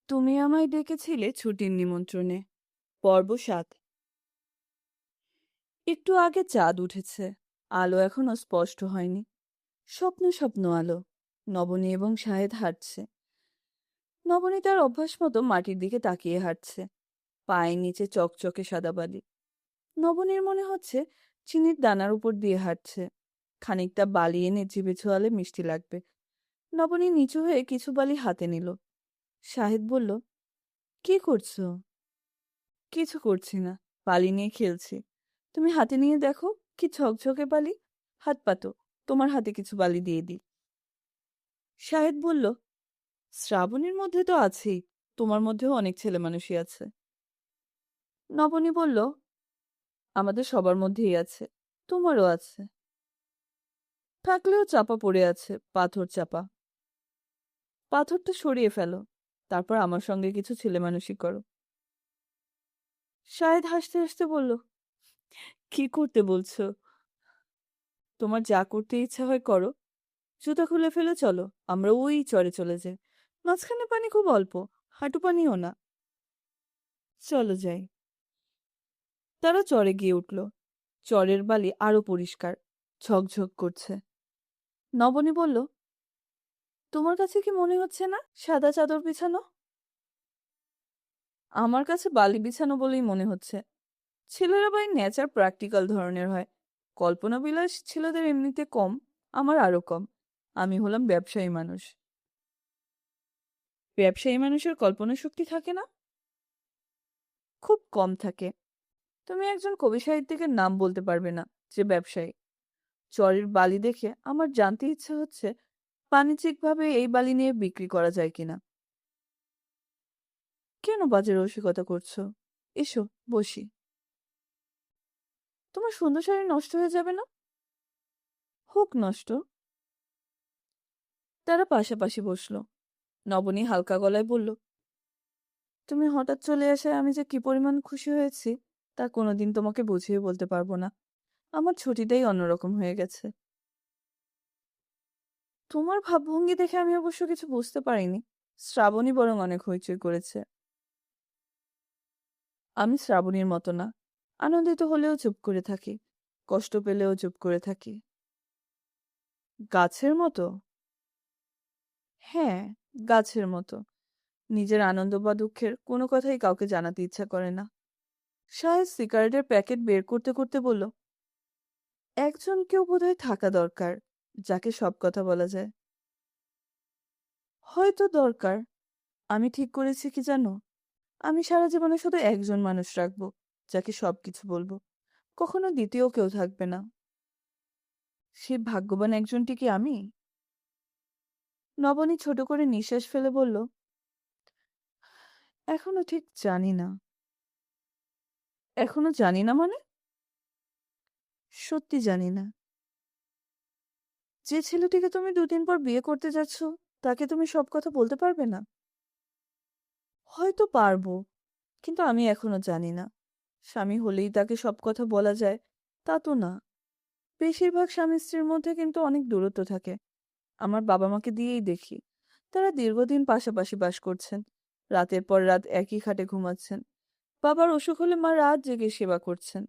তুমি আমায় ডেকেছিলে ছুটির নিমন্ত্রণে। পর্ব ৭। একটু আগে চাঁদ উঠেছে। আলো এখনো স্পষ্ট হয়নি। স্বপ্ন স্বপ্ন আলো। নবনী এবং শাহেদ হাঁটছে। নবনী তার অভ্যাস মতো মাটির দিকে তাকিয়ে হাঁটছে। পায়ের নিচে চকচকে সাদা বালি। নবনীর মনে হচ্ছে চিনির দানার উপর দিয়ে হাঁটছে। খানিকটা বালি এনে জিভে ছোঁয়ালে মিষ্টি লাগবে। নবনী নিচু হয়ে কিছু বালি হাতে নিল। শাহেদ বলল, কি করছো? কিছু করছি না, বালি নিয়ে খেলছি। তুমি হাতে নিয়ে দেখো, কি ঝকঝকে বালি। হাত পাতো, তোমার হাতে কিছু বালি দিয়ে দিই। শাহেদ বলল, শ্রাবণীর মধ্যে তো আছেই, তোমার মধ্যেও অনেক ছেলে মানুষই আছে। নবনী বলল, আমাদের সবার মধ্যেই আছে, তোমারও আছে। থাকলেও চাপা পড়ে আছে, পাথর চাপা। পাথরটা সরিয়ে ফেলো, তারপর আমার সঙ্গে কিছু ছেলে মানুষই করো। শাহেদ হাসতে হাসতে বলল, কি করতে বলছো? তোমার যা করতে ইচ্ছা হয় করো। জুতা খুলে ফেলে চলো, আমরা ওই চরে চলে যাই। মাঝখানে পানি খুব অল্প, হাঁটু পানিও না। চলো যাই। তারা চরে গিয়ে উঠল। চরের বালি আরো পরিষ্কার, ঝকঝক করছে। নবনী বলল, তোমার কাছে কি মনে হচ্ছে না সাদা চাদর বিছানো? আমার কাছে বালি বিছানো বলেই মনে হচ্ছে। ছেলেরা বাই নেচার প্র্যাকটিক্যাল ধরনের হয়। কল্পনা বিলাস ছেলেদের এমনিতে কম, আমার আরো কম। আমি হলাম ব্যবসায়ী মানুষ। ব্যবসায়ী মানুষের কল্পনা শক্তি থাকে না? খুব কম থাকে। তুমি একজন কবি সাহিত্যিকের নাম বলতে পারবে না যে ব্যবসায়ী। চরের বালি দেখে আমার জানতে ইচ্ছে হচ্ছে বাণিজ্যিকভাবে এই বালি নিয়ে বিক্রি করা যায় কিনা। কেন বাজে রসিকতা করছো? এসো, বসি। তোমার সুন্দর শাড়ি নষ্ট হয়ে যাবে না? হোক নষ্ট। তারা পাশাপাশি বসলো। নবনী হালকা গলায় বলল, তুমি হঠাৎ চলে আসায় আমি যে কি পরিমাণ খুশি হয়েছি তা কোনোদিন তোমাকে বুঝিয়ে বলতে পারবো না। আমার ছুটিটাই অন্যরকম হয়ে গেছে। তোমার ভাবভঙ্গি দেখে আমি অবশ্য কিছু বুঝতে পারিনি। শ্রাবণী বরং অনেক হইচই করেছে। আমি শ্রাবণীর মতো না। আনন্দিত হলেও চুপ করে থাকি, কষ্ট পেলেও চুপ করে থাকি। গাছের মতো? হ্যাঁ, গাছের মতো। নিজের আনন্দ বা দুঃখের কোনো কথাই কাউকে জানাতে ইচ্ছা করে না। শাহেদ সিগারেটের প্যাকেট বের করতে করতে বলল, একজন কেউ বোধহয় থাকা দরকার, যাকে সব কথা বলা যায়। হয়তো দরকার। আমি ঠিক করেছি কি জানো, আমি সারা জীবনে শুধু একজন মানুষ রাখবো, যাকে সবকিছু বলবো। কখনো দ্বিতীয় কেউ থাকবে না। সে ভাগ্যবান একজনটি কি আমি? নবনী ছোট করে নিঃশ্বাস ফেলে বলল, এখনো ঠিক জানি না। এখনো জানি না মানে? সত্যি জানি না। যে ছেলেটিকে তুমি দুদিন পর বিয়ে করতে যাচ্ছ, তাকে তুমি সব কথা বলতে পারবে না? হয়তো পারবো, কিন্তু আমি এখনো জানি না। স্বামী হলেই তাকে সব কথা বলা যায় তা তো না। বেশিরভাগ স্বামী স্ত্রীর মধ্যে কিন্তু অনেক দূরত্ব থাকে। আমার বাবা মাকে দিয়েই দেখি। তারা দীর্ঘদিন পাশাপাশি বাস করছেন, রাতের পর রাত একই খাটে ঘুমাচ্ছেন। বাবার অসুখ হলে মা রাত জেগে সেবা করছেন।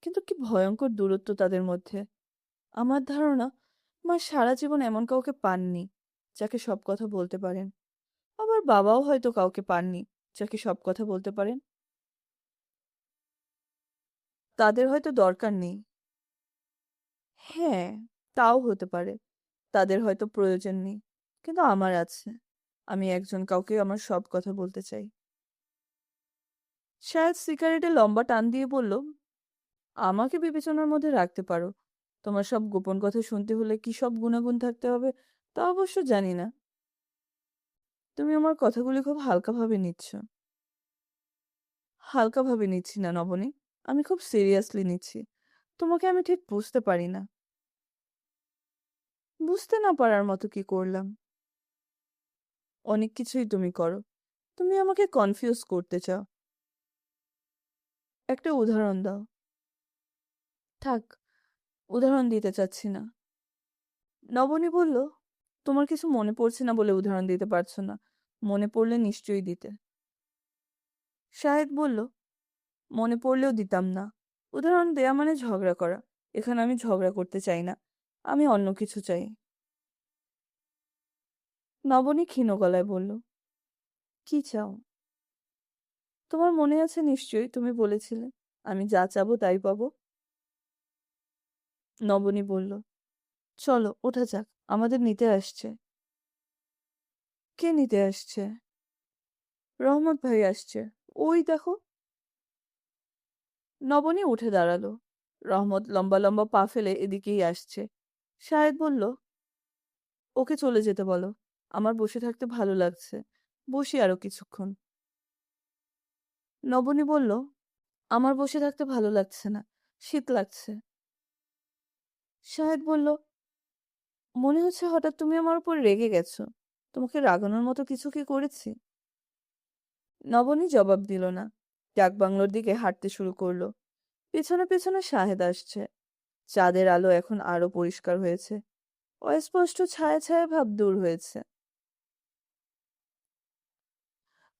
কিন্তু কি ভয়ঙ্কর দূরত্ব তাদের মধ্যে। আমার ধারণা মা সারা জীবন এমন কাউকে পাননি যাকে সব কথা বলতে পারেন। আবার বাবাও হয়তো কাউকে পাননি যাকে সব কথা বলতে পারেন। তাদের হয়তো দরকার নেই। হ্যাঁ, তাও হতে পারে। তাদের হয়তো প্রয়োজন নেই, কিন্তু আমার আছে। আমি একজন কাউকে আমার সব কথা বলতে চাই। শায়দ সিগারেটে লম্বা টান দিয়ে বলল, আমাকে বিবেচনার মধ্যে রাখতে পারো। তোমার সব গোপন কথা শুনতে হলে কি সব গুণাগুণ থাকতে হবে তা অবশ্য জানি না। তুমি আমার কথাগুলি খুব হালকাভাবে নিচ্ছ। হালকাভাবে নিচ্ছি না নবনী, আমি খুব সিরিয়াসলি নিচ্ছি। তোমাকে আমি ঠিক বুঝতে পারি না। বুঝতে না পারার মতো কি করলাম? অনেক কিছুই তুমি করো। তুমি আমাকে কনফিউজ করতে চাও। একটা উদাহরণ দাও। থাক, উদাহরণ দিতে চাচ্ছি না। নবনী বলল, তোমার কিছু মনে পড়ছে না বলে উদাহরণ দিতে পারছো না। মনে পড়লে নিশ্চয়ই দিতে। শাহেদ বলল, মনে পড়লেও দিতাম না। উদাহরণ দেয়া মানে ঝগড়া করা। এখানে আমি ঝগড়া করতে চাই না, আমি অন্য কিছু চাই। নবনী ক্ষীণ গলায় বলল, কি চাও? তোমার মনে আছে নিশ্চয়ই, তুমি বলেছিলে আমি যা চাবো তাই পাবো। নবনী বলল, চলো ওঠা যাক, আমাদের নিতে আসছে। কে নিতে আসছে? রহমত ভাই আসছে, ওই দেখো। নবনী উঠে দাঁড়ালো। রহমত লম্বা লম্বা পা ফেলে এদিকেই আসছে। শাহেদ বলল, ওকে চলে যেতে বলো, আমার বসে থাকতে ভালো লাগছে, বসি আরো কিছুক্ষণ। নবনী বলল, আমার বসে থাকতে ভালো লাগছে না, শীত লাগছে। শাহেদ বলল, মনে হচ্ছে হঠাৎ তুমি আমার উপর রেগে গেছো। তোমাকে রাগানোর মতো কিছু কি করেছি? নবনী জবাব দিল না। ডাক বাংলোর দিকে হাঁটতে শুরু করলো। পেছনে পেছনে শাহেদ আসছে। চাঁদের আলো এখন আরো পরিষ্কার হয়েছে। অস্পষ্ট ছায়া ছায়া ভাব দূর হয়েছে।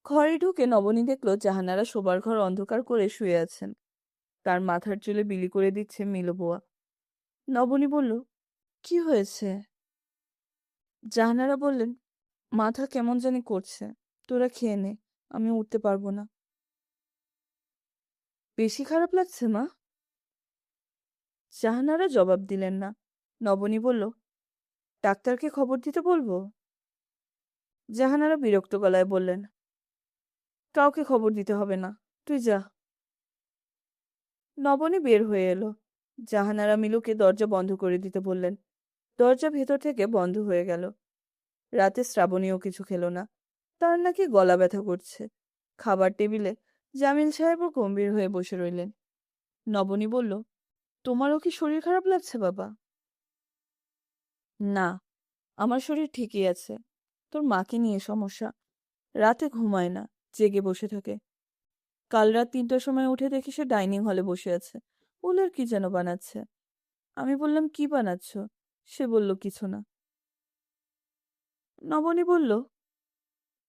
ঘরে ঢুকে নবনী দেখলো জাহানারা শোবার ঘর অন্ধকার করে শুয়ে আছেন। তার মাথার চুলে বিলি করে দিচ্ছে মিলবুয়া। নবনী বলল, কি হয়েছে? জাহানারা বললেন, মাথা কেমন জানি করছে, তোরা খেয়ে নে, আমি উঠতে পারবো না। বেশি খারাপ লাগছে মা? জাহানারা জবাব দিলেন না। নবনী বলল, ডাক্তারকে খবর দিতে বলবো? জাহানারা বিরক্ত গলায় বললেন, কাউকে খবর দিতে হবে না, তুই যা। নবনী বের হয়ে এলো। জাহানারা মিলুকে দরজা বন্ধ করে দিতে বললেন। দরজা ভেতর থেকে বন্ধ হয়ে গেল। রাতে শ্রাবণীও কিছু খেলো না। তার নাকি গলা ব্যথা করছে। খাবার টেবিলে জামিল সাহেবও গম্ভীর হয়ে বসে রইলেন। নবনী বলল, তোমারও কি শরীর খারাপ লাগছে বাবা? না, আমার শরীর ঠিকই আছে। তোর মাকে নিয়ে সমস্যা। রাতে ঘুমায় না, জেগে বসে থাকে। কাল রাত ৩টার সময় উঠে দেখি সে ডাইনিং হলে বসে আছে, উলের কি যেন বানাচ্ছে। আমি বললাম, কি বানাচ্ছ? সে বলল, কিছু না। নবনী বলল,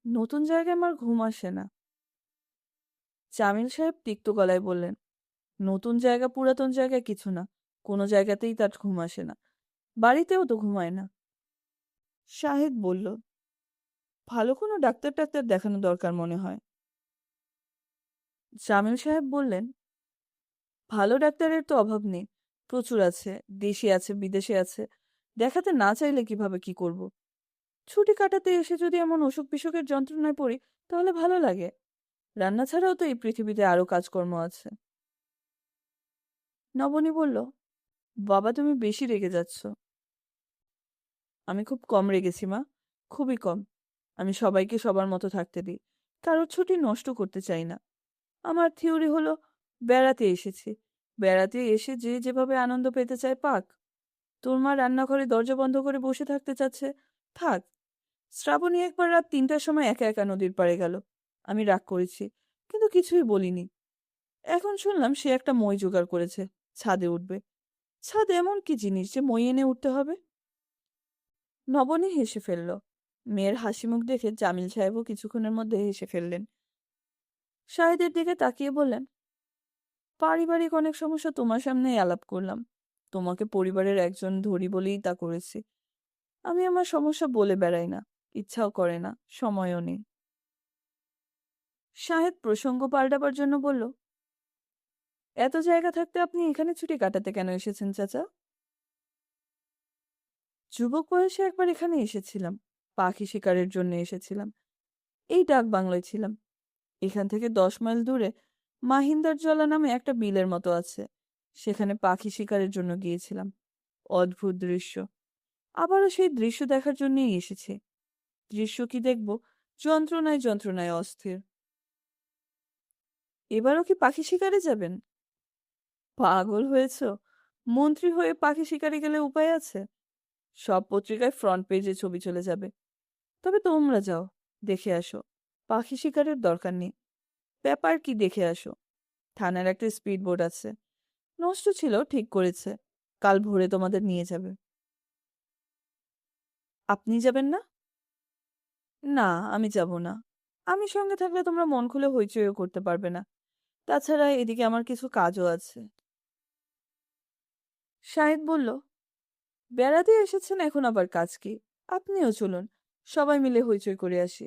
নতুন জায়গায় আমার ঘুম আসে না। জামিল সাহেব তিক্ত গলায় বললেন, নতুন জায়গা পুরাতন জায়গায় কিছু না, কোনো জায়গাতেই তার ঘুম আসে না, বাড়িতেও তো ঘুমায় না। শাহেদ বলল, ভালো কোনো ডাক্তার টাক্তার দেখানো দরকার মনে হয়। জামিল সাহেব বললেন, ভালো ডাক্তারের তো অভাব নেই, প্রচুর আছে, দেশি আছে বিদেশে আছে। দেখাতে না চাইলে কিভাবে কি করব? ছুটি কাটাতে এসে যদি এমন অসুখ বিসুখের যন্ত্রণায় পড়ি, তাহলে ভালো লাগে? রান্না ছাড়াও তো এই পৃথিবীতে আরো কাজকর্ম আছে। নবনী বলল, বাবা তুমি বেশি রেগে যাচ্ছ। আমি খুব কম রেগেছি মা, খুবই কম। আমি সবাইকে সবার মতো থাকতে দিই, কারোর ছুটি নষ্ট করতে চাই না। আমার থিওরি হলো, বেড়াতে এসেছি, বেড়াতে এসে যে যেভাবে আনন্দ পেতে চায় পাক। তোর মা রান্নাঘরে দরজা বন্ধ করে বসে থাকতে চাচ্ছে, থাক। শ্রাবণী একবার রাত ৩টার সময় একা একা নদীর পাড়ে গেল। আমি রাগ করেছি, কিন্তু কিছুই বলিনি। এখন শুনলাম সে একটা মই জোগাড় করেছে, ছাদে উঠবে। ছাদ এমন কি জিনিস যে মই এনে উঠতে হবে? নবনী হেসে ফেলল। মেয়ের হাসি মুখ দেখে জামিল সাহেবও কিছুক্ষণের মধ্যে হেসে ফেললেন। শাহেদের দিকে তাকিয়ে বললেন, পারিবারিক অনেক সমস্যা তোমার সামনেই আলাপ করলাম। তোমাকে পরিবারের একজন ধরি বলেই তা করেছি। আমি আমার সমস্যা বলে বেড়াই না, ইচ্ছাও করে না, সময়ও নেই। শাহেদ প্রসঙ্গ পাল্টাবার জন্য বলল, এত জায়গা থাকতে আপনি এখানে ছুটি কাটাতে কেন এসেছেন চাচা? যুবক বয়সে একবার এখানে এসেছিলাম, পাখি শিকারের জন্য এসেছিলাম। এই ডাক বাংলোয় ছিলাম। এখান থেকে 10 মাইল দূরে মাহিন্দার জলা নামে একটা বিলের মতো আছে, সেখানে পাখি শিকারের জন্য গিয়েছিলাম। অদ্ভুত দৃশ্য। আবারও সেই দৃশ্য দেখার জন্যই এসেছি। দৃশ্য কি দেখব, যন্ত্রণায় যন্ত্রণায় অস্থির। এবারও কি পাখি শিকারে যাবেন? পাগল হয়েছ? মন্ত্রী হয়ে পাখি শিকারে গেলে উপায় আছে? সব পত্রিকায় ফ্রন্ট পেজে ছবি চলে যাবে। তবে তোমরা যাও, দেখে আসো। পাখি শিকারের দরকার নেই। ব্যাপার কি দেখে আসো। থানার একটা স্পিড বোট আছে, নষ্ট ছিল, ঠিক করেছে। কাল ভোরে তোমাদের নিয়ে যাবে। আপনি যাবেন না? না, আমি যাব না। আমি সঙ্গে থাকলে তোমরা মন খুলে হইচইও করতে পারবে না। তাছাড়া এদিকে আমার কিছু কাজও আছে। শাহিদ বলল, বেড়াতে এসেছেন, এখন আবার কাজ কি? আপনিও চলুন, সবাই মিলে হইচই করে আসি।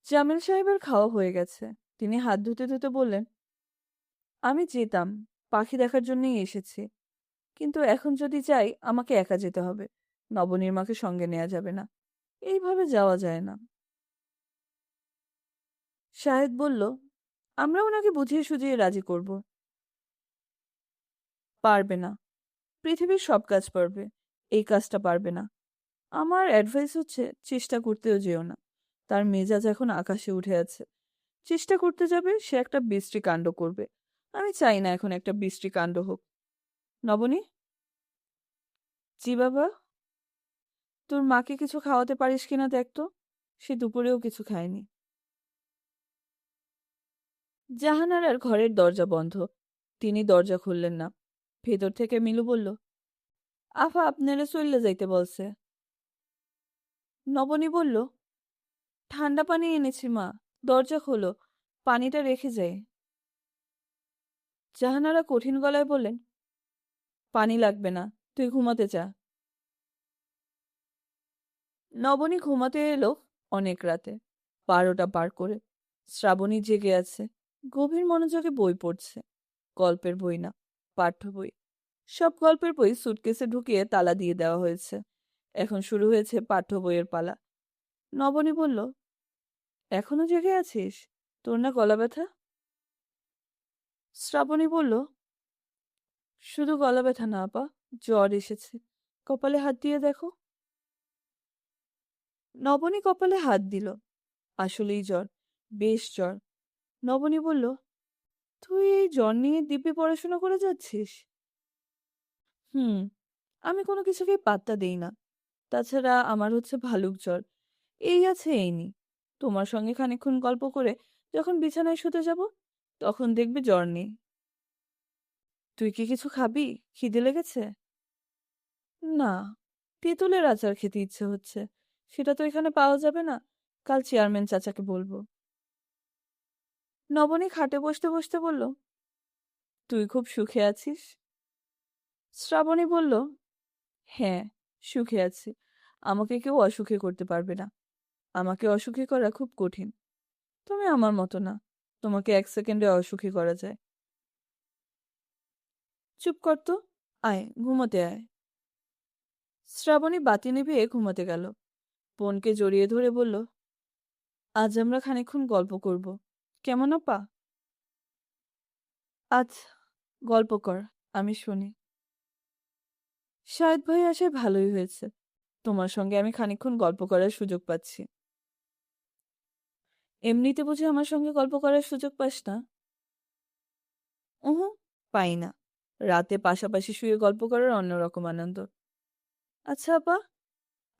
জামিল সাহেবের খাওয়া হয়ে গেছে। তিনি হাত ধুতে ধুতে বললেন, আমি যেতাম, পাখি দেখার জন্যই এসেছি, কিন্তু এখন যদি যাই আমাকে একা যেতে হবে। নবনীরমাকে সঙ্গে নেওয়া যাবে না। এইভাবে যাওয়া যায় না। শাহেদ বলল, আমরা ওনাকে বুঝিয়ে সুঝিয়ে রাজি করব। পারবে না। পৃথিবীর সব কাজ পারবে, এই কাজটা পারবে না। আমার অ্যাডভাইস হচ্ছে চেষ্টা করতেও যেও না। তার মেজাজ এখন আকাশে উঠে আছে। চেষ্টা করতে যাবে, সে একটা বিশ্রী কাণ্ড করবে। আমি চাই না এখন একটা বিশ্রী কাণ্ড হোক। নবনী। জি বাবা। তোর মাকে কিছু খাওয়াতে পারিস কিনা দেখ তো। সে দুপুরেও কিছু খায়নি। জাহানারার ঘরের দরজা বন্ধ। তিনি দরজা খুললেন না। ভেতর থেকে মিলু বলল, আফা আপনারা চললে যাইতে বলছে। নবনী বলল, ঠান্ডা পানি এনেছি মা, দরজা খোলো, পানিটা রেখে যাই। জাহানারা কঠিন গলায় বললেন, পানি লাগবে না, তুই ঘুমাতে যা। নবনী ঘুমাতে এলো অনেক রাতে, 12টা পার করে। শ্রাবণী জেগে আছে, গভীর মনোযোগে বই পড়ছে। গল্পের বই না, পাঠ্য বই। সব গল্পের বই সুটকেসে ঢুকিয়ে তালা দিয়ে দেওয়া হয়েছে। এখন শুরু হয়েছে পাঠ্য বইয়ের পালা। নবনী বলল, এখনো জেগে আছিস? তোর না গলা ব্যথা? শ্রাবণী বলল, শুধু গলা ব্যথা না আপা, জ্বর এসেছে। কপালে হাত দিয়ে দেখো। নবনী কপালে হাত দিল। আসলেই জ্বর, বেশ জ্বর। নবনী বলল, তুই এই জ্বর নিয়ে দিব্যি পড়াশোনা করে যাচ্ছিস? হুম। আমি কোনো কিছুকেই পাত্তা দেই না। তাছাড়া আমার হচ্ছে ভালুক জ্বর। এই আছে এই নেই। তোমার সঙ্গে খানিকক্ষণ গল্প করে যখন বিছানায় শুতে যাব, তখন দেখবি জ্বর নেই। তুই কি কিছু খাবি? খিদে লেগেছে? না, তেঁতুলের আচার খেতে ইচ্ছে হচ্ছে। সেটা তো এখানে পাওয়া যাবে না। কাল চেয়ারম্যান চাচাকে বলবো। নবনী খাটে বসতে বসতে বলল, তুই খুব সুখে আছিস? শ্রাবণী বলল, হ্যাঁ, সুখে আছি। আমাকে কেউ অসুখী করতে পারবে না। আমাকে অসুখী করা খুব কঠিন। তুমি আমার মতো না, তোমাকে 1 সেকেন্ডে অসুখী করা যায়। চুপ কর তো, আয় ঘুমোতে আয়। শ্রাবণী বাতি নিভিয়ে ঘুমাতে গেল। বোনকে জড়িয়ে ধরে বলল, আজ আমরা খানিকক্ষণ গল্প করব, কেমন আপা? আচ্ছা, গল্প কর, আমি শুনি। শাহেদ ভাই আসায় ভালোই হয়েছে। তোমার সঙ্গে আমি খানিকক্ষণ গল্প করার সুযোগ পাচ্ছি। এমনিতে বুঝি আমার সঙ্গে গল্প করার সুযোগ পাস না? উহু, পাই না। রাতে পাশাপাশি শুয়ে গল্প করার অন্যরকম আনন্দ। আচ্ছা আপা,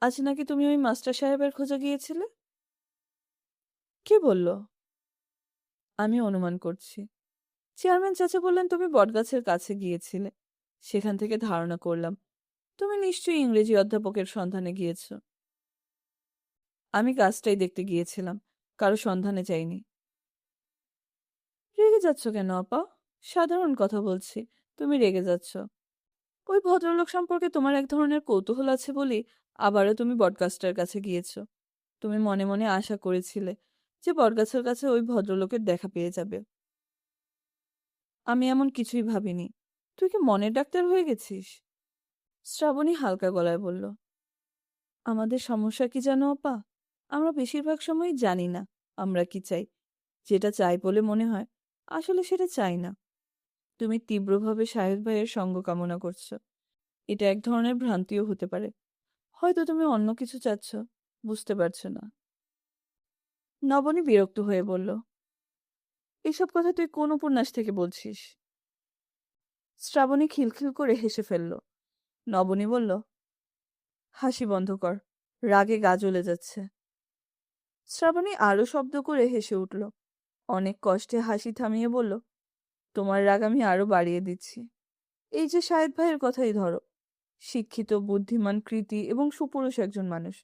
আজ নাকি তুমি ওই মাস্টার সাহেবের খোঁজে গিয়েছিলে? কে বলল? আমি অনুমান করছি। চেয়ারম্যান চাচা বললেন তুমি বটগাছের কাছে গিয়েছিলে। সেখান থেকে ধারণা করলাম তুমি নিশ্চয়ই ইংরেজি অধ্যাপকের সন্ধানে গিয়েছ। আমি গাছটাই দেখতে গিয়েছিলাম, কারো সন্ধানে যাইনি। রেগে যাচ্ছ কেন আপা? সাধারণ কথা বলছি, তুমি রেগে যাচ্ছ। ওই ভদ্রলোক সম্পর্কে তোমার এক ধরনের কৌতূহল আছে বলেই আবারও তুমি বটগাছটার কাছে গিয়েছ। তুমি মনে মনে আশা করেছিলে যে বটগাছের কাছে ওই ভদ্রলোকের দেখা পেয়ে যাবে। আমি এমন কিছুই ভাবিনি। তুই কি মনের ডাক্তার হয়ে গেছিস? শ্রাবণী হালকা গলায় বলল, আমাদের সমস্যা কি জানো আপা? আমরা বেশিরভাগ সময়ই জানি না আমরা কি চাই। যেটা চাই বলে মনে হয়, আসলে সেটা চাই না। তুমি তীব্রভাবে সাহেব ভাইয়ের সঙ্গ কামনা করছো। এটা এক ধরনের ভ্রান্তিও হতে পারে। হয়তো তুমি অন্য কিছু চাচ্ছ, বুঝতে পারছো না। নবনী বিরক্ত হয়ে বলল, এসব কথা তুই কোন উপন্যাস থেকে বলছিস? শ্রাবণী খিলখিল করে হেসে ফেলল। নবনী বলল, হাসি বন্ধ কর, রাগে গা জ্বলে যাচ্ছে। শ্রাবণী আরো শব্দ করে হেসে উঠল। অনেক কষ্টে হাসি থামিয়ে বলল, তোমার রাগ আমি আরো বাড়িয়ে দিচ্ছি। এই যে সাহেদ ভাইয়ের কথাই ধরো, শিক্ষিত, বুদ্ধিমান, কৃতী এবং সুপুরুষ একজন মানুষ।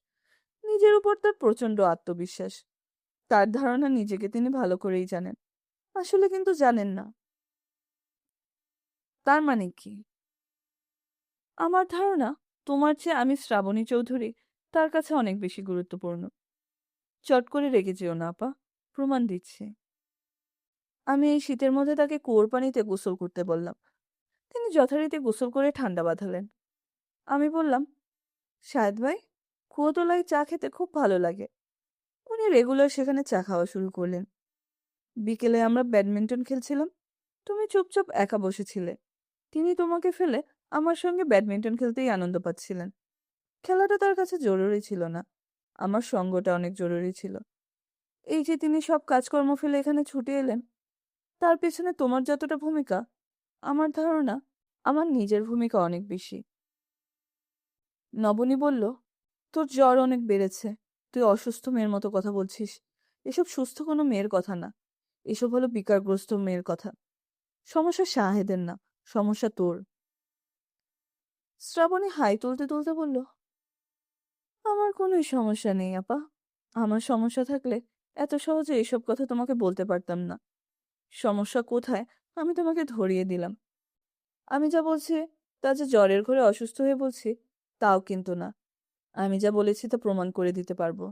নিজের উপর তার প্রচন্ড আত্মবিশ্বাস। তার ধারণা নিজেকে তিনি ভালো করেই জানেন, আসলে কিন্তু জানেন না। তার মানে কি? আমার ধারণা তোমার চেয়ে আমি শ্রাবণী চৌধুরী তার কাছে অনেক বেশি গুরুত্বপূর্ণ। চট করে রেগে যেও না আপা, প্রমাণ দিচ্ছি। আমি এই শীতের মধ্যে তাকে কুয়োর পানিতে গোসল করতে বললাম। তিনি যথারীতি গোসল করে ঠান্ডা বাঁধালেন। আমি বললাম, শাহেদ ভাই, কুয়োতলায় চা খেতে খুব ভালো লাগে। উনি রেগুলার সেখানে চা খাওয়া শুরু করলেন। বিকেলে আমরা ব্যাডমিন্টন খেলছিলাম, তুমি চুপচাপ একা বসেছিলে। তিনি তোমাকে ফেলে আমার সঙ্গে ব্যাডমিন্টন খেলতেই আনন্দ পাচ্ছিলেন। খেলাটা তার কাছে জরুরি ছিল না, আমার সঙ্গটা অনেক জরুরি ছিল। এই যে তিনি সব কাজকর্ম ফেলে এখানে ছুটে এলেন, তার পেছনে তোমার যতটা ভূমিকা, আমার ধারণা আমার নিজের ভূমিকা অনেক বেশি। নবনী বলল, তোর জ্বর অনেক বেড়েছে, তুই অসুস্থ মেয়ের মতো কথা বলছিস। এসব সুস্থ কোনো মেয়ের কথা না, এসব হলো বিকারগ্রস্ত মেয়ের কথা। সমস্যা শাহেদের না, সমস্যা তোর। শ্রাবণী হাই তুলতে তুলতে বলল, আমার কোনো সমস্যা নেই আপা। আমার সমস্যা থাকলে এত সহজে এসব কথা তোমাকে বলতে পারতাম না। সমস্যা কোথায় আমি তোমাকে ধরিয়ে দিলাম। আমি যা বলছি তা যে জ্বরের ঘরে অসুস্থ হয়ে বলছি, তাও কিন্তু না। আমি যা বলেছি তা প্রমাণ করে দিতে পারবো।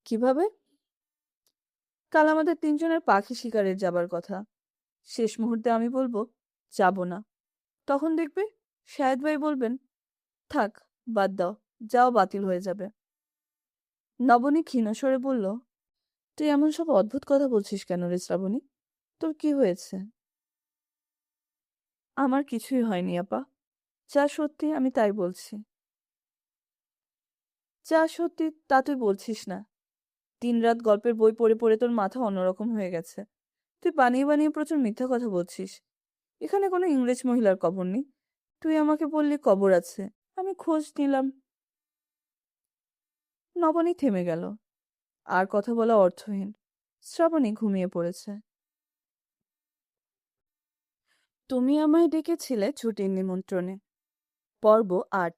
কিভাবে? কাল আমাদের তিনজনের পাখি শিকারের যাবার কথা। শেষ মুহূর্তে আমি বলবো যাব না। তখন দেখবে শাহেদ ভাই বলবেন, থাক, বাদ দাও, যাও, বাতিল হয়ে যাবে। নবনী ক্ষীণ স্বরে বলল, তুই এমন সব অদ্ভুত কথা বলছিস কেন রে শ্রাবণী? তোর কি হয়েছে? আমার কিছুই হয়নি আপা, যা সত্যি আমি তাই বলছি। যা সত্যি তা তুই বলছিস না। দিনরাত গল্পের বই পড়ে পড়ে তোর মাথা অন্যরকম হয়ে গেছে। তুই বানিয়ে বানিয়ে প্রচুর মিথ্যা কথা বলছিস। এখানে কোনো ইংরেজ মহিলার কবর নেই। তুই আমাকে বললি কবর আছে, আমি খোঁজ নিলাম। নবনী থেমে গেল, আর কথা বলা অর্থহীন। শ্রাবণী ঘুমিয়ে পড়েছে। তুমি আমায় ডেকেছিলে ছুটির নিমন্ত্রণে। পর্ব ৮।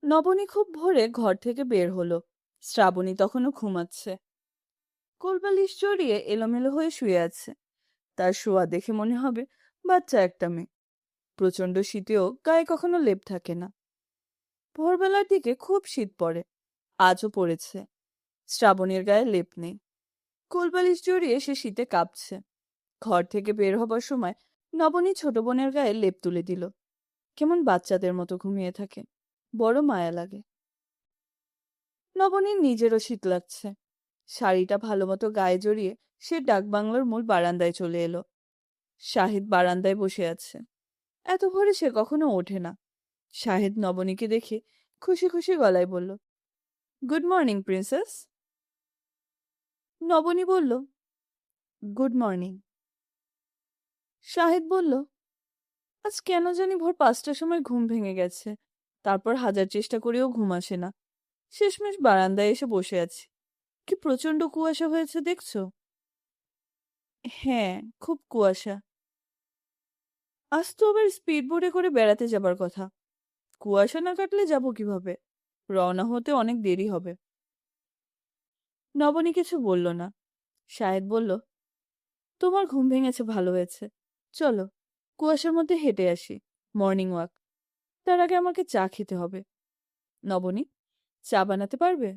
নবনী খুব ভোরে ঘর থেকে বের হলো। শ্রাবণী তখনও ঘুমাচ্ছে, কোলবালিশ জড়িয়ে এলোমেলো হয়ে শুয়ে আছে। তার শোয়া দেখে মনে হবে বাচ্চা একটা মেয়ে। প্রচন্ড শীতেও গায়ে কখনো লেপ থাকে না। ভোরবেলার দিকে খুব শীত পড়ে, আজও পড়েছে। শ্রাবণীর গায়ে লেপ নেই, কোলবালিশ জড়িয়ে সে শীতে কাঁপছে। ঘর থেকে বের হবার সময় নবনী ছোট বোনের গায়ে লেপ তুলে দিল। কেমন বাচ্চাদের মতো ঘুমিয়ে থাকে, বড় মায়া লাগে। নবনীর নিজেরও শীত লাগছে। শাড়িটা ভালো মতো গায়ে জড়িয়ে সে ডাকবাংলোর মূল বারান্দায় চলে এলো। শাহিদ বারান্দায় বসে আছে। এত ভোরে সে কখনো ওঠে না। শাহিদ নবনীকে দেখে খুশি খুশি গলায় বলল, গুড মর্নিং প্রিন্সেস। নবনী বলল, গুড মর্নিং। শাহিদ বলল, আজ কেন জানি ভোর ৫টার সময় ঘুম ভেঙে গেছে। তারপর হাজার চেষ্টা করেও ঘুম আসে না। শেষমেশ বারান্দায় এসে বসে আছি। কি প্রচন্ড কুয়াশা হয়েছে দেখছো? হ্যাঁ, খুব কুয়াশা। আজ তো আবার স্পিড বোটে করে বেড়াতে যাবার কথা। কুয়াশা না কাটলে যাব কিভাবে? রওনা হতে অনেক দেরি হবে। নবনী কিছু বলল না। শাহেদ বলল, তোমার ঘুম ভেঙেছে ভালো হয়েছে। চলো, কুয়াশার মধ্যে হেঁটে আসি, মর্নিং ওয়াক। তার আগে আমাকে চা খেতে হবে। নবনী, চা বানাতে পারবে?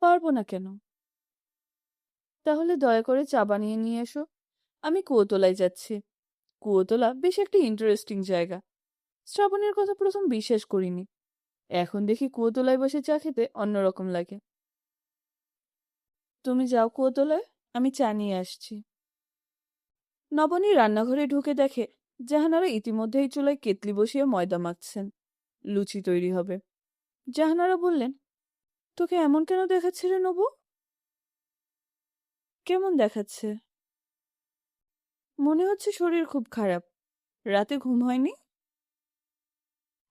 পারবো না কেন? তাহলে দয়া করে চা বানিয়ে নিয়ে এসো। আমি কুয়োতলায় যাচ্ছি। কুয়োতলা বেশ একটা ইন্টারেস্টিং জায়গা। শ্রাবণের কথা প্রথম বিশ্বাস করিনি, এখন দেখি কুয়োতলায় বসে চা খেতে অন্যরকম লাগে। তুমি যাও কুয়োতলায়, আমি চা নিয়ে আসছি। নবনী রান্নাঘরে ঢুকে দেখে জাহানারা ইতিমধ্যেই চুলায় কেতলি বসিয়ে ময়দা মাখছেন। লুচি তৈরি হবে। জাহানারা বললেন, তোকে এমন কেন দেখাচ্ছে রে নবু? কেমন দেখাচ্ছে? মনে হচ্ছে শরীর খুব খারাপ। রাতে ঘুম হয়নি?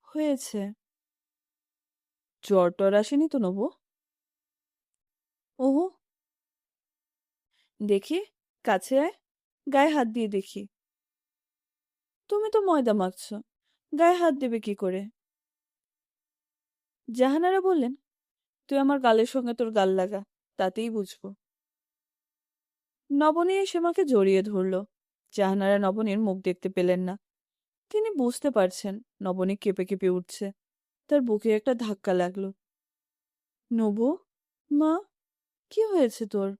হয়েছে। জ্বর টর আসেনি তো নবু? ওহো, দেখি, কাছে আয়, গায়ে হাত দিয়ে দেখি। তুমি তো ময়দা মাখছো, গায়ে হাত দেবে কি করে? জাহানারা বললেন, তুই আমার গালের সঙ্গে তোর গাল লাগা, তাতেই বুঝবো। নবনী এসে মাকে জড়িয়ে ধরল। জাহানারা নবনীর মুখ দেখতে পেলেন না। তিনি বুঝতে পারছেন নবনী কেঁপে কেঁপে উঠছে। তার বুকে একটা ধাক্কা লাগলো। নবু, মা, কি হয়েছে তোর?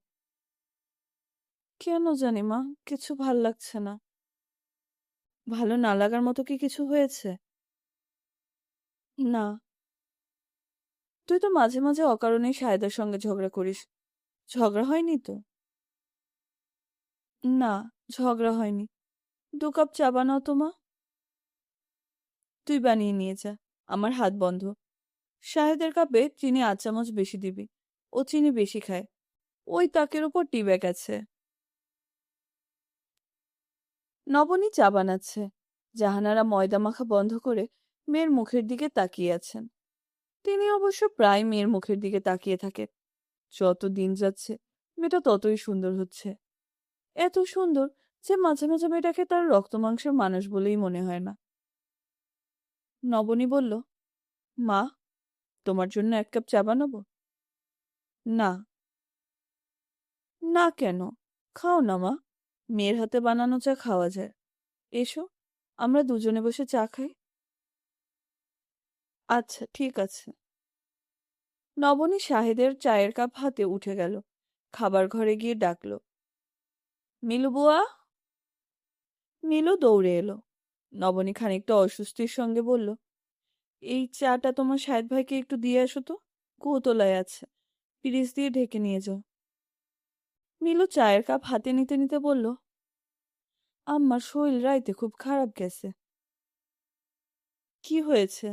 কেন জানি মা, কিছু ভাল লাগছে না। ভালো না লাগার মতো কি কিছু হয়েছে? না। তুই তো মাঝে মাঝে অকারণেই সাহেদার সঙ্গে ঝগড়া করিস। ঝগড়া হয়নি তো? না, ঝগড়া হয়নি। 2 কাপ চা বানাও তো মা। তুই বানিয়ে নিয়ে যা, আমার হাত বন্ধ। শাহেদের কাপে চিনি 8 চামচ বেশি দিবি। ও চিনি বেশি খায়। ওই তাকের উপর টি ব্যাগ আছে। নবনী চা বানাচ্ছে। জাহানারা ময়দা মাখা বন্ধ করে মেয়ের মুখের দিকে তাকিয়ে আছেন। তিনি অবশ্য প্রায় মেয়ের মুখের দিকে তাকিয়ে থাকে। যত দিন যাচ্ছে মেয়েটা ততই সুন্দর হচ্ছে। এত সুন্দর যে মাঝে মাঝে মেয়েটাকে তার রক্ত মাংসের মানুষ বলেই মনে হয় না। নবনী বলল, মা, তোমার জন্য 1 কাপ চা বানাবো? না। না কেন? খাও না মা, মেয়ের হাতে বানানো চা খাওয়া যায়। এসো, আমরা দুজনে বসে চা খাই। আচ্ছা, ঠিক আছে। নবনী শাহেদের চায়ের কাপ হাতে উঠে গেল। খাবার ঘরে গিয়ে ডাকলো, মিলু বুয়া। মিলু দৌড়ে এলো। নবনী খানিকটা অস্বস্তির সঙ্গে বলল, এই চাটা তোমার শাহেদ ভাইকে একটু দিয়ে আসো তো। কুয়োতলায় আছে, পিরিচ দিয়ে ঢেকে নিয়ে যাও। মিলু চায়ের কাপ হাতে নিতে নিতে বলল, আম্মার শরীর রাইতে খুব খারাপ গেছে। কি হয়েছে?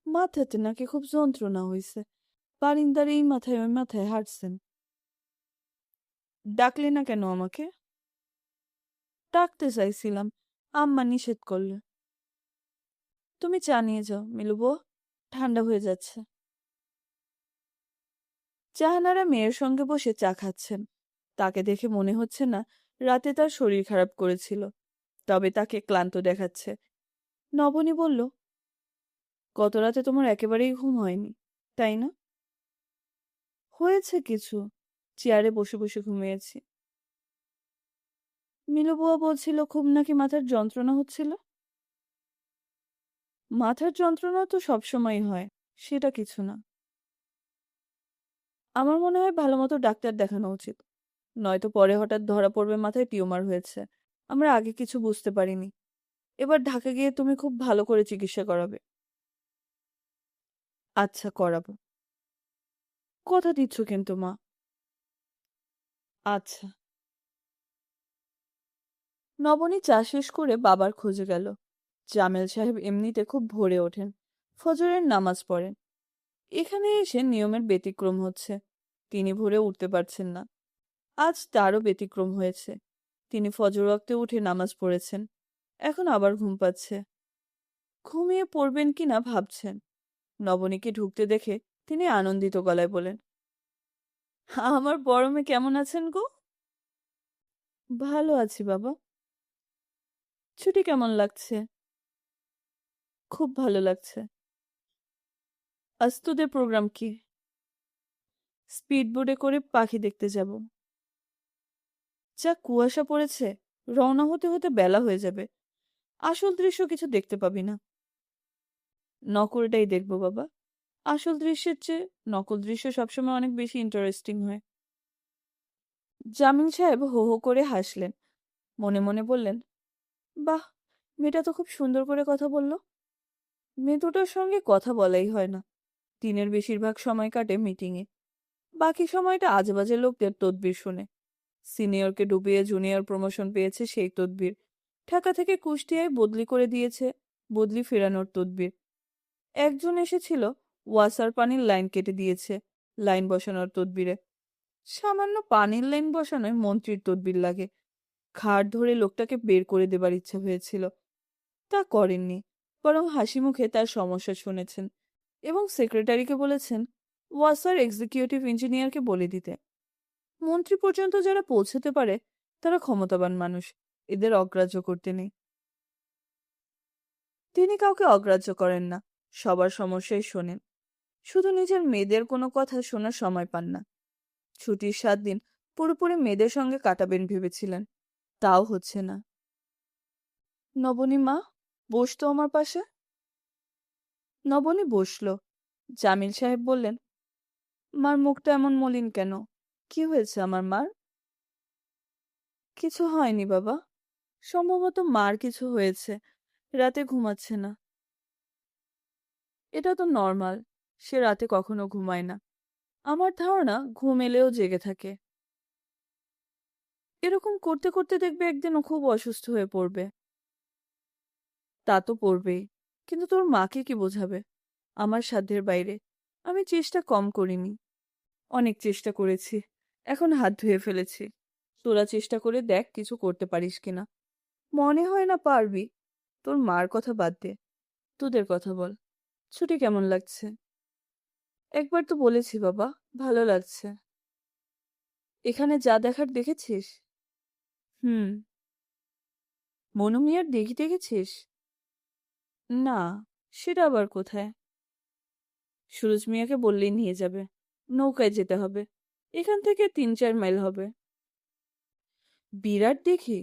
মাথাতে নাকি খুব যন্ত্রণা হয়েছে। বারিন্দার এই মাথায় ওই মাথায় হাঁটছেন। ডাকলে না কেন আমাকে? ডাকতে চাইছিলাম, আম্মা নিষেধ করলে। তুমি চা নিয়ে যাও মিলুবো, ঠান্ডা হয়ে যাচ্ছে। জাহানারা মেয়ের সঙ্গে বসে চা খাচ্ছেন। তাকে দেখে মনে হচ্ছে না রাতে তার শরীর খারাপ করেছিল, তবে তাকে ক্লান্ত দেখাচ্ছে। নবনী বলল, গত রাতে তোমার একেবারেই ঘুম হয়নি, তাই না? হয়েছে কিছু, চেয়ারে বসে বসে ঘুমিয়েছি। মিলু বুয়া বলছিল খুব নাকি মাথার যন্ত্রণা হচ্ছিল। মাথার যন্ত্রণা তো সবসময়ই হয়, সেটা কিছু না। আমার মনে হয় ভালো মতো ডাক্তার দেখানো উচিত, নয়তো পরে হঠাৎ ধরা পড়বে মাথায় টিউমার হয়েছে। আমরা আগে কিছু বুঝতে পারিনি। এবার ঢাকা গিয়ে তুমি খুব ভালো করে চিকিৎসা করাবে। আচ্ছা, করাবো। কথা দিচ্ছ কিন্তু মা। আচ্ছা। নবনী চা শেষ করে বাবার খোঁজে গেল। জামেল সাহেব এমনিতে খুব ভোরে ওঠেন, ফজরের নামাজ পড়েন। এখানে এসে নিয়মের ব্যতিক্রম হচ্ছে। তিনি ভোরে উঠতে পারছেন না। আজ তারও ব্যতিক্রম হয়েছে। তিনি ফজর ওয়াক্তে উঠে নামাজ পড়েছেন, এখন আবার ঘুম পাচ্ছে। ঘুমিয়ে পড়বেন কিনা ভাবছেন। নবনীকে ঢুকতে দেখে তিনি আনন্দিত গলায় বলেন, আমার বড় মেয়ে কেমন আছেন গো? ভালো আছি বাবা। ছুটি কেমন লাগছে? খুব ভালো লাগছে। আজ তোদের প্রোগ্রাম কি? স্পিড বোটে করে পাখি দেখতে যাব। যা কুয়াশা পড়েছে, রওনা হতে হতে বেলা হয়ে যাবে। আসল দৃশ্য কিছু দেখতে পাবি না। নকলটাই দেখবো বাবা। আসল দৃশ্যের চেয়ে নকল দৃশ্য সবসময় অনেক বেশি ইন্টারেস্টিং হয়। জামিল সাহেব হো হো করে হাসলেন। মনে মনে বললেন, বাহ, মেয়েটা তো খুব সুন্দর করে কথা বলল। মেয়ে দুটোর সঙ্গে কথা বলাই হয় না। দিনের বেশিরভাগ সময় কাটে মিটিংয়ে। বাকি সময়টা আজেবাজে লোকদের তদবির শুনে। সিনিয়রকে ডুবিয়ে জুনিয়র প্রমোশন পেয়েছে সেই তদবির। ঢাকা থেকে কুষ্টিয়ায় বদলি করে দিয়েছে, বদলি ফেরানোর তদবির। একজন এসেছিল, ওয়াসার পানির লাইন কেটে দিয়েছে, লাইন বসানোর তদবিরে। সামান্য পানির লাইন বসানোয় মন্ত্রীর তদবির লাগে। ঘাড় ধরে লোকটাকে বের করে দেবার ইচ্ছা হয়েছিল, তা করেননি। বরং হাসি মুখে তার সমস্যা শুনেছেন এবং সেক্রেটারিকে বলেছেন ওয়াসার এক্সিকিউটিভ ইঞ্জিনিয়ারকে বলে দিতে। মন্ত্রী পর্যন্ত যারা পৌঁছতে পারে তারা ক্ষমতাবান মানুষ, এদের অগ্রাহ্য করতে নেই। তিনি কাউকে অগ্রাহ্য করেন না, সবার সমস্যাই শোনেন, শুধু নিজের মেয়েদের কোনো কথা শোনার সময় পান না। ছুটির 7 দিন পুরোপুরি মেয়েদের সঙ্গে কাটাবেন ভেবেছিলেন, তাও হচ্ছে না। নবনী মা, বসতো আমার পাশে। নবনী বসল। জামিল সাহেব বললেন, মার মুখটা এমন মলিন কেন? কি হয়েছে আমার মার? কিছু হয়নি বাবা, সম্ভবত মার কিছু হয়েছে, রাতে ঘুমাচ্ছে না। এটা তো নর্মাল, সে রাতে কখনো ঘুমায় না। আমার ধারণা ঘুম এলেও জেগে থাকে। এরকম করতে করতে দেখবে একদিন ও খুব অসুস্থ হয়ে পড়বে। তা তো পড়বেই, কিন্তু তোর মাকে কি বোঝাবে? আমার সাধ্যের বাইরে। আমি চেষ্টা কম করিনি, অনেক চেষ্টা করেছি, এখন হাত ধুয়ে ফেলেছি। তোরা চেষ্টা করে দেখ কিছু করতে পারিস কিনা। মনে হয় না পারবি। তোর মার কথা বাদ দে, তোদের কথা বল। ছুটি কেমন লাগছে? একবার তো বলেছি বাবা, ভালো লাগছে। এখানে যা দেখার দেখেছিস? হুম। মনু মিয়ার দিঘি দেখেছিস? না, সেটা আবার কোথায়? সুরজ মিয়াকে বললেই নিয়ে যাবে। নৌকায় যেতে হবে, এখান থেকে 3-4 মাইল হবে। বিরাট দিঘি?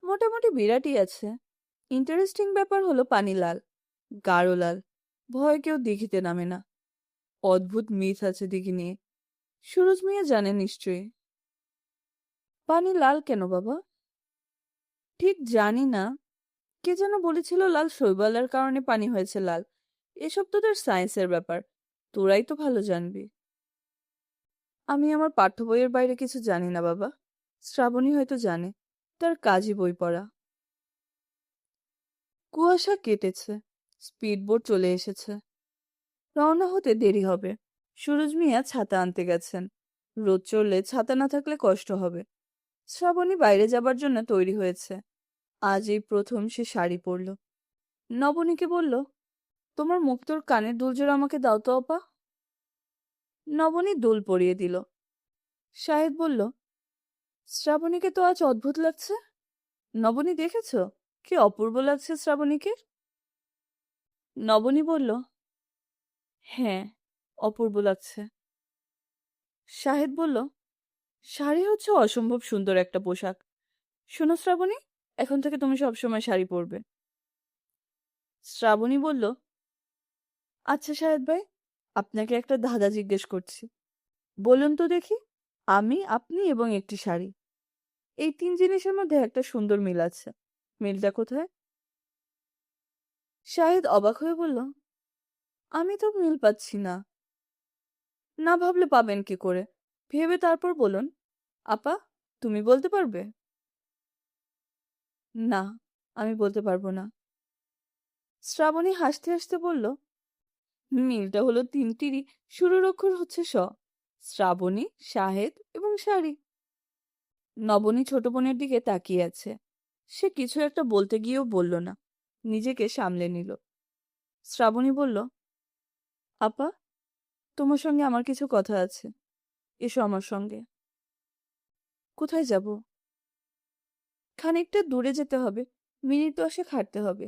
মোটামুটি বিরাটই আছে। ইন্টারেস্টিং ব্যাপার হলো পানি লাল, গাঢ় লাল। ভয় কেউ দিঘিতে নামে না। অদ্ভুত মিথ আছে দিঘি নিয়ে, সুরজ মিয়া জানে নিশ্চয়ই। পানি লাল কেন বাবা? ঠিক জানি না, কে যেন বলেছিল লাল শৈবালের কারণে পানি হয়েছে লাল। এসব তোদের সায়েন্সের ব্যাপার, তোরাই তো ভালো জানবি। আমি আমার পাঠ্য বইয়ের বাইরে কিছু জানি না বাবা। শ্রাবণী হয়তো জানে, তার কাজই বই পড়া। কুয়াশা কেটেছে, স্পিড বোট চলে এসেছে। রওনা হতে দেরি হবে। সুরজ মিয়া ছাতা আনতে গেছেন। রোদ চললে ছাতা না থাকলে কষ্ট হবে। শ্রাবণী বাইরে যাবার জন্য তৈরি হয়েছে। আজ এই প্রথম সে শাড়ি পরল। নবনীকে বলল, তোমার মুক্তোর কানের দুলজোড়া আমাকে দাও তো আপা। নবনী দুল পরিয়ে দিল। শাহেদ বলল, শ্রাবণীকে তো আজ অদ্ভুত লাগছে। নবনী দেখেছ, কি অপূর্ব লাগছে শ্রাবণীকে? নবনী বলল, হ্যাঁ, অপূর্ব লাগছে। শাহেদ বলল, শাড়ি হচ্ছে অসম্ভব সুন্দর একটা পোশাক। শোনো শ্রাবণী, এখন থেকে তুমি সবসময় শাড়ি পরবে। শ্রাবণী বলল, আচ্ছা শাহেদ ভাই, আপনাকে একটা ধাঁধা জিজ্ঞেস করছি, বলুন তো দেখি। আমি, আপনি এবং একটি শাড়ি, এই 3 জিনিসের মধ্যে একটা সুন্দর মিল আছে, মিলটা কোথায়? শাহেদ অবাক হয়ে বলল, আমি তো মিল পাচ্ছি না। না ভাবলে পাবেন কি করে? ভেবে তারপর বলুন। আপা, তুমি বলতে পারবে? না, আমি বলতে পারবো না। শ্রাবণী হাসতে হাসতে বলল, মিলটা হলো 3টিরই শুরুর অক্ষর হচ্ছে স। শ্রাবণী, শাহেদ এবং শাড়ি। নবনী ছোট বোনের দিকে তাকিয়ে আছে। সে কিছু একটা বলতে গিয়েও বলল না, নিজেকে সামলে নিল। শ্রাবণী বলল, আপা, তোমার সঙ্গে আমার কিছু কথা আছে, এসো আমার সঙ্গে। কোথায় যাব? খানিকটা দূরে যেতে হবে, মিনিট 10 হাঁটতে হবে।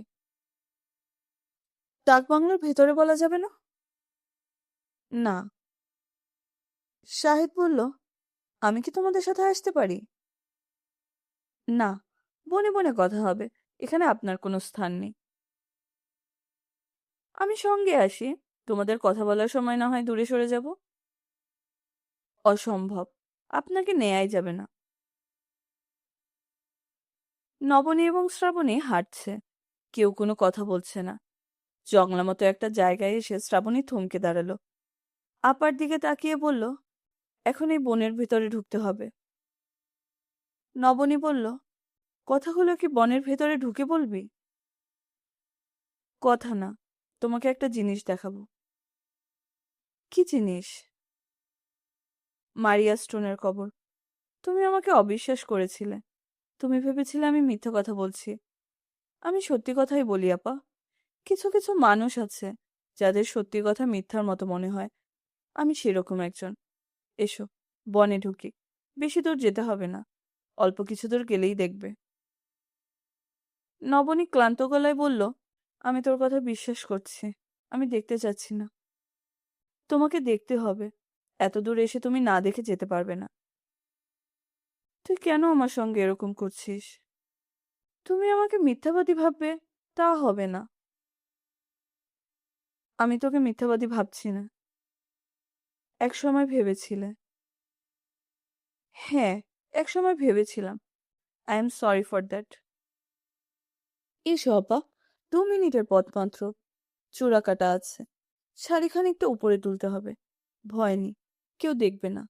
ডাক বাংলোর ভেতরে বলা যাবে না? না। শাহেদ বলল, আমি কি তোমাদের সাথে আসতে পারি? না, বনে বনে কথা হবে, এখানে আপনার কোনো স্থান নেই। আমি সঙ্গে আসি, তোমাদের কথা বলার সময় না হয় দূরে সরে যাব। অসম্ভব, আপনাকে নেয়াই যাবে না। নবনী এবং শ্রাবণী হাঁটছে, কেউ কোনো কথা বলছে না। জংলা মতো একটা জায়গায় এসে শ্রাবণী থমকে দাঁড়ালো। আপার দিকে তাকিয়ে বলল, এখন এই বনের ভেতরে ঢুকতে হবে। নবনী বলল, কথাগুলো কি বনের ভেতরে ঢুকে বলবি? কথা না, তোমাকে একটা জিনিস দেখাবো। কি জিনিস? মারিয়া স্টোনের কবর। তুমি আমাকে অবিশ্বাস করেছিলে, তুমি ভেবেছিলে আমি মিথ্যা কথা বলছি। আমি সত্যি কথাই বলি আপা। কিছু কিছু মানুষ আছে যাদের সত্যি কথা মিথ্যার মতো মনে হয়, আমি সেরকম একজন। এসো, বনে ঢুকি। বেশি দূর যেতে হবে না, অল্প কিছু দূর গেলেই দেখবে। নবনী ক্লান্ত গলায় বলল, আমি তোর কথা বিশ্বাস করছি। আমি দেখতে চাচ্ছি না। তোমাকে দেখতে হবে। এত দূর এসে তুমি না দেখে যেতে পারবে না। তুই কেন আমার সঙ্গে এরকম করছিস? তুমি আমাকে মিথ্যাবাদী ভাববে, তা হবে না। আমি তোকে মিথ্যাবাদী ভাবছি না। একসময় ভেবেছিলে। হ্যাঁ, একসময় ভেবেছিলাম। I am sorry for that. এসো আপা, 2 মিনিটের পথ মাত্র। চূড়া কাটা আছে। শাড়ি খানিকটা উপরে তুলতে হবে। ভয় নেই, কেউ দেখবে না।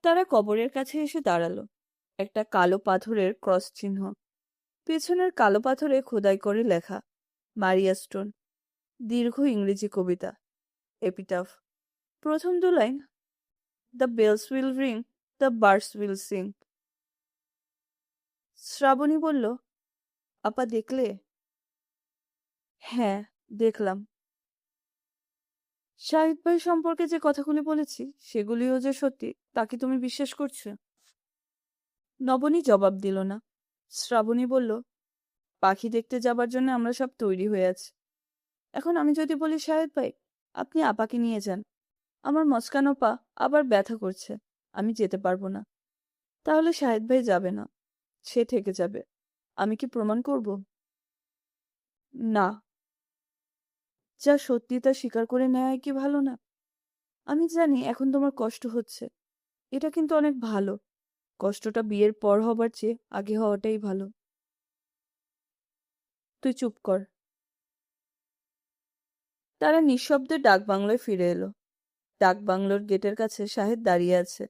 তারা কবরের কাছে এসে দাঁড়ালো। একটা কালো পাথরের ক্রস চিহ্ন। পেছনের কালো পাথরে খোদাই করে লেখা মারিয়া স্টোন। দীর্ঘ ইংরেজি কবিতা, এপিটাফ। প্রথম 2 line, the bells will ring, the birds will sing. Srabani বলল, আপা দেখলে? হ্যাঁ, দেখলাম। শাহিদ ভাই সম্পর্কে যে কথাগুলি বলেছি সেগুলিও যে সত্যি তা কি তুমি বিশ্বাস করছো? নবনী জবাব দিল না। শ্রাবণী বলল, পাখি দেখতে যাবার জন্য আমরা সব তৈরি হয়ে আছি। এখন আমি যদি বলি শাহেদ ভাই, আপনি আপাকে নিয়ে যান, আমার মচকানো পা আবার ব্যথা করছে, আমি যেতে পারবো না, তাহলে শাহেদ ভাই যাবে না, সে থেকে যাবে। আমি কি প্রমাণ করব? না। যা সত্যি তা স্বীকার করে নেওয়াই কি ভালো না? আমি জানি এখন তোমার কষ্ট হচ্ছে, এটা কিন্তু অনেক ভালো। কষ্টটা বিয়ের পর হবার চেয়ে আগে হওয়াটাই ভালো। তুই চুপ কর। তারা নিঃশব্দে ডাকবাংলোয় ফিরে এলো। ডাকবাংলোর গেটের কাছে শাহেদ দাঁড়িয়ে আছে।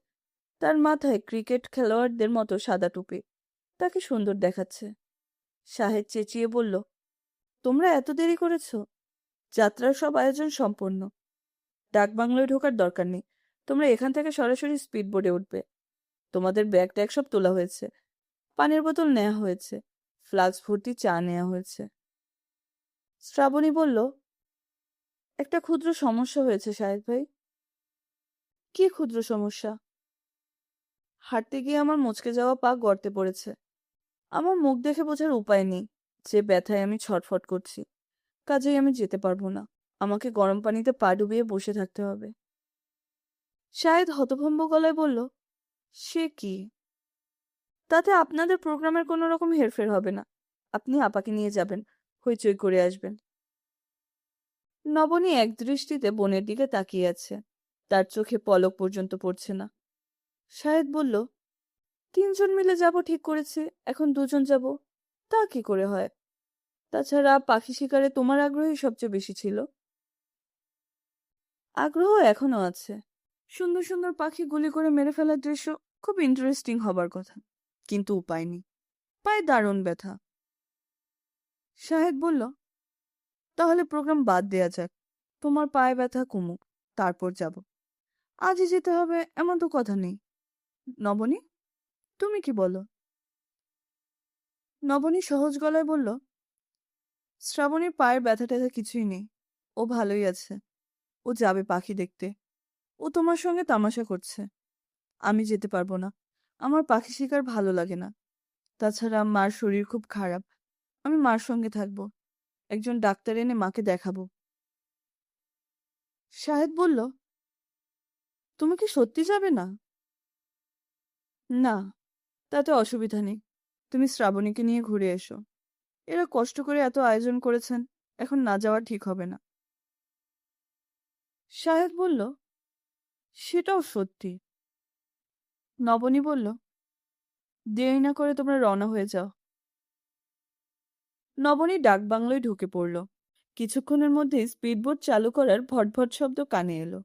তার মাথায় ক্রিকেট খেলোয়াড়দের মতো সাদা টুপি, তাকে সুন্দর দেখাচ্ছে। শাহেদ চেঁচিয়ে বলল, তোমরা এত দেরি করেছ? যাত্রার সব আয়োজন সম্পন্ন। ডাকবাংলোয় ঢোকার দরকার নেই। তোমরা এখান থেকে সরাসরি স্পিড বোটে উঠবে। তোমাদের ব্যাগ ট্যাগ সব তোলা হয়েছে, পানির বোতল নেওয়া হয়েছে, ফ্লাক্স ভর্তি চা নেওয়া হয়েছে। শ্রাবণী বলল, একটা ক্ষুদ্র সমস্যা হয়েছে শাহেদ ভাই। কি ক্ষুদ্র সমস্যা? হাঁটতে গিয়ে আমার মুচকে যাওয়া পা গর্তে পড়েছে। আমার মুখ দেখে বোঝার উপায় নেই যে ব্যথায় আমি ছটফট করছি। কাজেই আমি যেতে পারবো না। আমাকে গরম পানিতে পা ডুবিয়ে বসে থাকতে হবে। শাহেদ হতভম্ব গলায় বলল, সে কি? তাতে আপনাদের প্রোগ্রামের কোনো রকম হেরফের হবে না। আপনি আপাকে নিয়ে যাবেন, হইচই করে আসবেন। নবনী একদৃষ্টিতে বোনের দিকে তাকিয়ে আছে। তার চোখে পলক পর্যন্ত পড়ছে না। শাহেদ বলল, 3জন মিলে যাব ঠিক করেছি, এখন 2জন যাব, তা কি করে হয়? তাছাড়া পাখি শিকারে তোমার আগ্রহই সবচেয়ে বেশি ছিল। আগ্রহ এখনো আছে। সুন্দর সুন্দর পাখি গুলি করে মেরে ফেলার দৃশ্য খুব ইন্টারেস্টিং হবার কথা, কিন্তু উপায় নেই। পায়ে দারুণ ব্যথা। শাহেদ বলল, তাহলে প্রোগ্রাম বাদ দেয়া যাক। তোমার পায়ে ব্যথা কমুক, তারপর যাব। আজই যেতে হবে এমন তো কথা নেই। নবনী, তুমি কি বলো? নবনী সহজ গলায় বলল, শ্রাবণীর পায়ের ব্যথা ট্যাথা কিছুই নেই, ও ভালোই আছে। ও যাবে পাখি দেখতে। ও তোমার সঙ্গে তামাশা করছে। আমি যেতে পারবো না। আমার পাখি শিকার ভালো লাগে না। তাছাড়া মার শরীর খুব খারাপ। আমি মার সঙ্গে থাকবো। একজন ডাক্তার এনে মাকে দেখাবো। শাহেদ বলল, তুমি কি সত্যি যাবে না? না, তাতে অসুবিধা নেই। তুমি শ্রাবণীকে নিয়ে ঘুরে এসো। এরা কষ্ট করে এত আয়োজন করেছেন, এখন না যাওয়া ঠিক হবে না। শাহেদ বলল, সেটাও সত্যি। নবনী বলল, দেরি না করে তোমরা রওনা হয়ে যাও। নবনী ডাকবাংলোয় ঢুকে পড়ল। কিছুক্ষণের মধ্যেই স্পিডবোট চালু করার ভটভট শব্দ কানে এলো।